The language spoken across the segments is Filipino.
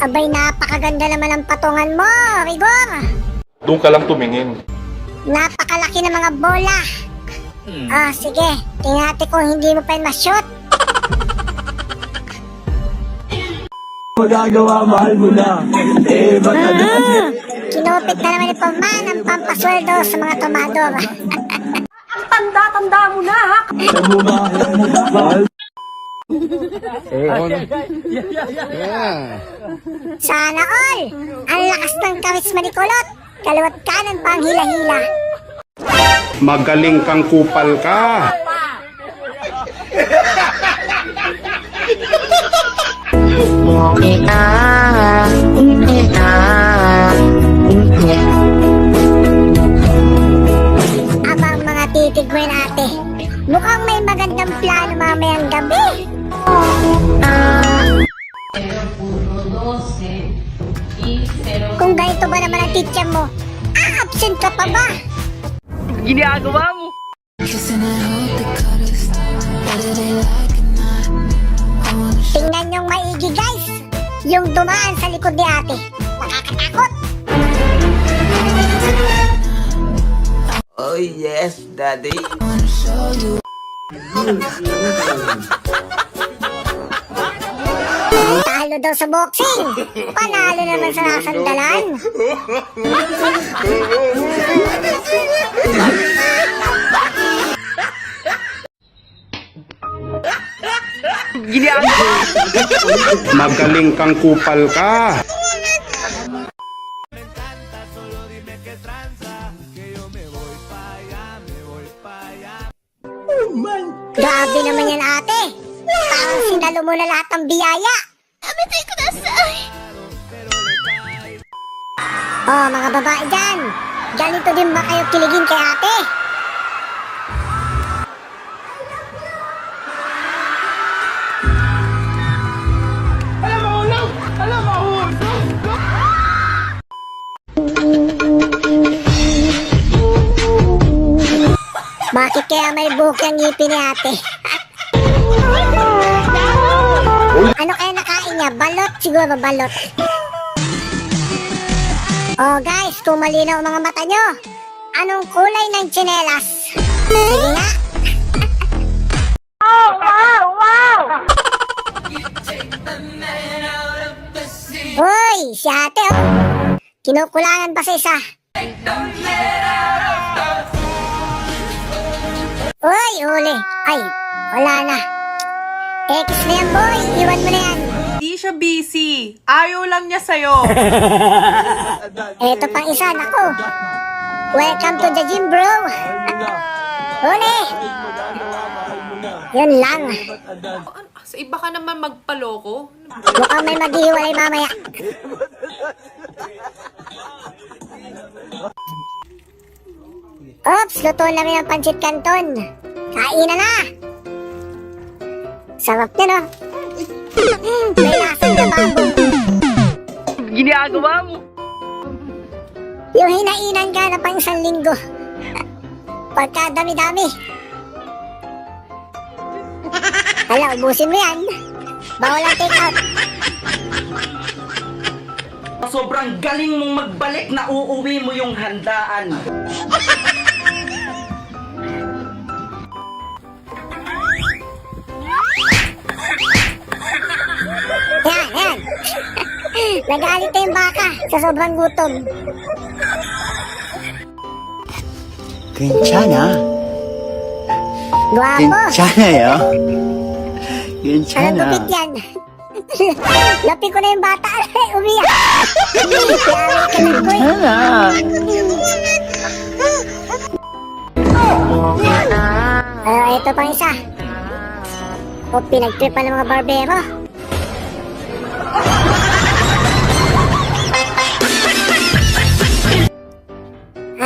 Abay, napakaganda naman ang patungan mo, Rigor. Doon ka lang tumingin. Napakalaki ng mga bola. Sige. Tingnan natin kung hindi mo pa ma-shoot. Magagawa, mahal mo na. Kinupit na naman ni Paman ang pampasweldo sa mga tomador. Ang tanda-tanda mo na, ha? Mahal. Sana all! Ang lakas ng kawis manikulot. Kaliwat kanan pa ang hila-hila. Magaling kang kupal ka. Abang mga titig mo yun, ate. Mukhang may magandang plano mamayang gabi. Kung ganito ba naman ang teacher mo, absent ka pa ba? Ginagawa mo. Tingnan yung maigi, guys. Yung dumaan sa likod ni ate. Nakakatakot. Oh yes, daddy. Talo daw sa boxing. Panalo naman sa nasandalan. Ginagawa. Magaling kang kupal ka. Grabe naman yan, ate. Parang sinalo mo na lahat ng biyaya. Oh, mga babae dyan. Ganito din ba kayo kiligin kay ate? Bakit kaya may buhok yung ngipin ni ate? Ano kaya nakain niya? Balot? Siguro balot. Oh guys, kung malinaw ang mga mata nyo, anong kulay ng tsinelas? Sige nga. Uy, si ate oh. Kinukulangan pa sa isa. Uy, huli. Ay, wala na. X na yan, boy. Iwan mo na yan. Di siya busy. Ayaw lang niya sa'yo. Eto pang isa, nako. Welcome to the gym, bro. Huli. Yun lang. Sa iba ka naman magpaloko. Mukhang may maghihiwalay mamaya. Oops, luto na rin ang pancit canton. Kainan na. Sarap niya, no? May lasang na bamboo. Ginagawa mo. Yung hinainan ka na pang 1 linggo. Pagka dami-dami. Hala, ubusin mo yan. Bawal ang take out. Sobrang galing mong magbalik na uuwi mo yung handaan. Yan. Nagalit na yung baka sa sobrang gutom. 괜찮아. Guwapo. 괜찮아요. Anong 괜찮아. gupit yan? Lapi ko na yung bata. Umiyak. Yari ka na, boy. Ito pang isa. O, pinagtripan ng mga barbero.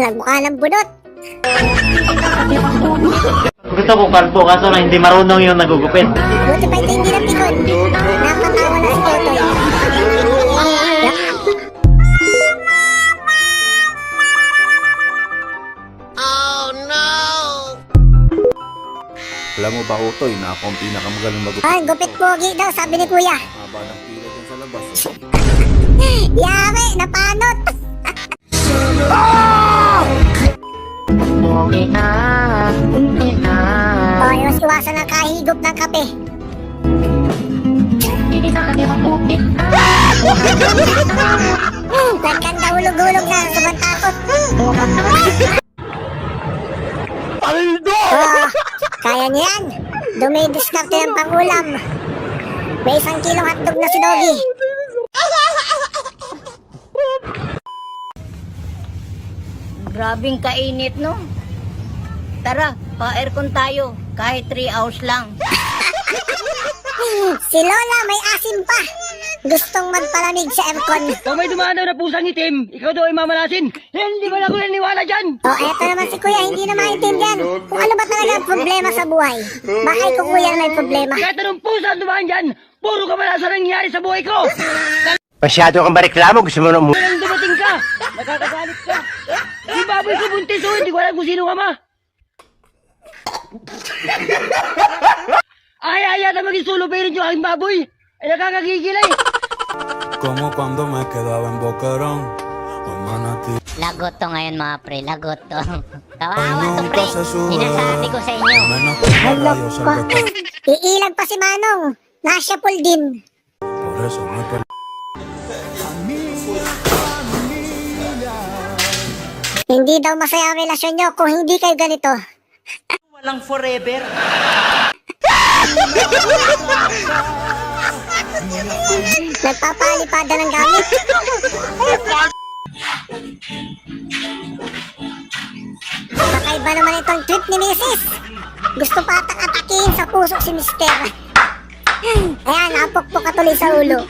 Nagmukha ng bunot. Gusto ko kalbo kaso lang hindi marunong yung nagugupit. Buti pa ito hindi napikon. Napatawa na si Totoy. Alam mo ba, Utoy, na ako ang pinakamagaling mag- Ay, gupit pogi daw, sabi ni kuya. Haba ng pila dyan sa labas. Yari, napanot. O, iwas-iwasan ang kahigop ng kape. Nagkanda hulog-hulog na, sobrang takot. Oh, kaya niya yan. Dumidiskarte ng pangulam. May 1 kilong hotdog na si Doggy. Grabing kainit, no? Tara, pa-aircon tayo. Kahit 3 hours lang. Si Lola may asim pa. Gustong magpalamig sa aircon. Kung may dumanaw na pusang itim, ikaw daw ay mamalasin. Hindi ba ako naniwala dyan? O, eto naman si Kuya, hindi na maintindihan kung ano ba talaga ang problema sa buhay. Bakit ko Kuya na may problema? Kahit anong pusa ang dumaan dyan, puro kamalasan ang nangyari sa buhay ko. Masyado kang mareklamo, gusto mo na Nang dumating ka, nakakagalit ka. Si baboy ko buntis, oh, hindi ko alam kung sino ka ma. Ay, na maging solo parent yung aking baboy. Ay, nakakagigil eh. Como cuando me quedaba en Boquerón o Manatí. Lagot to ngayon, mga pre. Lagot to. Kawawa Ay, to, nunca pre. se sube. Sinasabi ko sa inyo. Menos que los Halok rayos pa. salve. Iilag pa si Manong. Nasya pool din. Por eso me perdí. Hindi daw masaya ang relasyon nyo kung hindi kayo ganito. Walang forever. Nagpapalipada ng gamit. Kakaiba naman itong trip ni Mrs. Gusto pa atakihin sa puso si Mister. Ayan, napukpok ka tuloy sa ulo.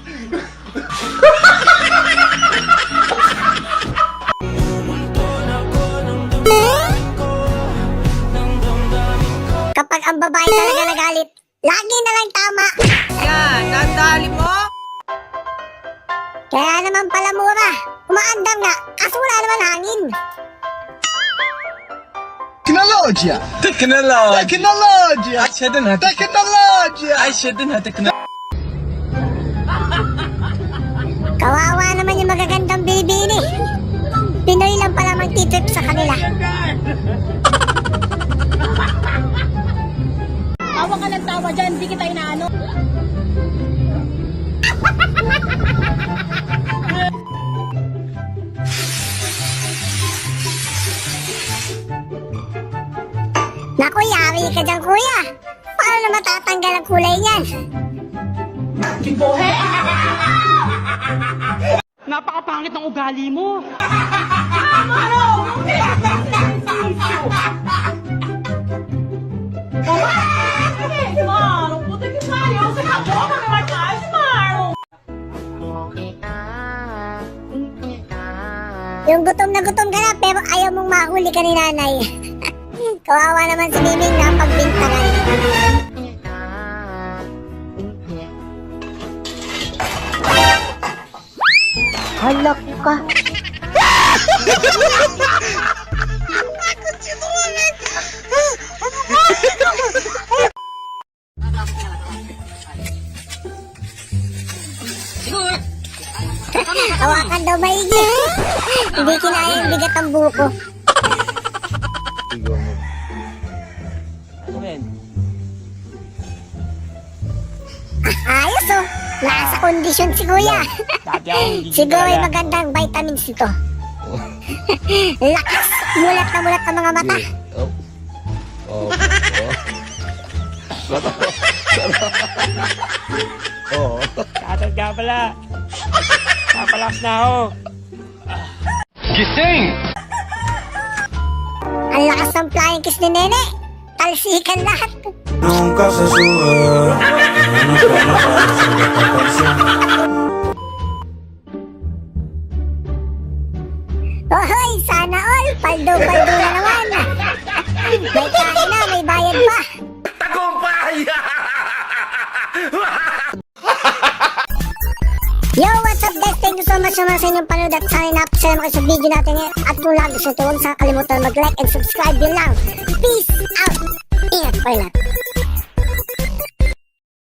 Kapag ang babae talaga nagalit, lagi na lang tama. Yan, nadali mo. Kaya naman pala mura. Umaandam nga, kaso wala naman hangin. Teknolojia! Teknolojia! Teknolojia! Aşağıdan teknolojia! Aşağıdan teknolojia! Kawawa naman yung magagandang bibini. Pinoy lang pala magtitrip sa kanila. Tawa ka ng tawa dyan. Hindi kita inaano. Naku, yari ka dyan, kuya. Paano na matatanggal ang kulay niyan? Napakapangit ng ugali mo. Yung gutom na gutom ka na pero ayaw mong mahuli ka ni nanay. Kawawa naman si Miming na pagbintangan. Halak ka. Hawakan daw maigi. Hindi kinaya yung bigat ang buko. Ayos oh. Nasa kondisyon si kuya. Siguro ay magandang vitamins ito. Lakas. Mulat na mulat ang mga mata. Katag ka pala. Papalas na ako. Ang lakas ng flying kiss ni Nene. Talsikan lahat. Nunca se sube. Menos que los rayos salve. Ohoy, sana all. Paldo-paldo na naman. May kain na, may bayad pa. Yo, what's up guys? Thank you so much naman sa inyong panood at sana napasaya mo kayo sa video natin ngayon. At kung lang gusto ito, huwag sa kalimutan mag-like and subscribe. Yun lang. Peace out. Ingat pa lahat.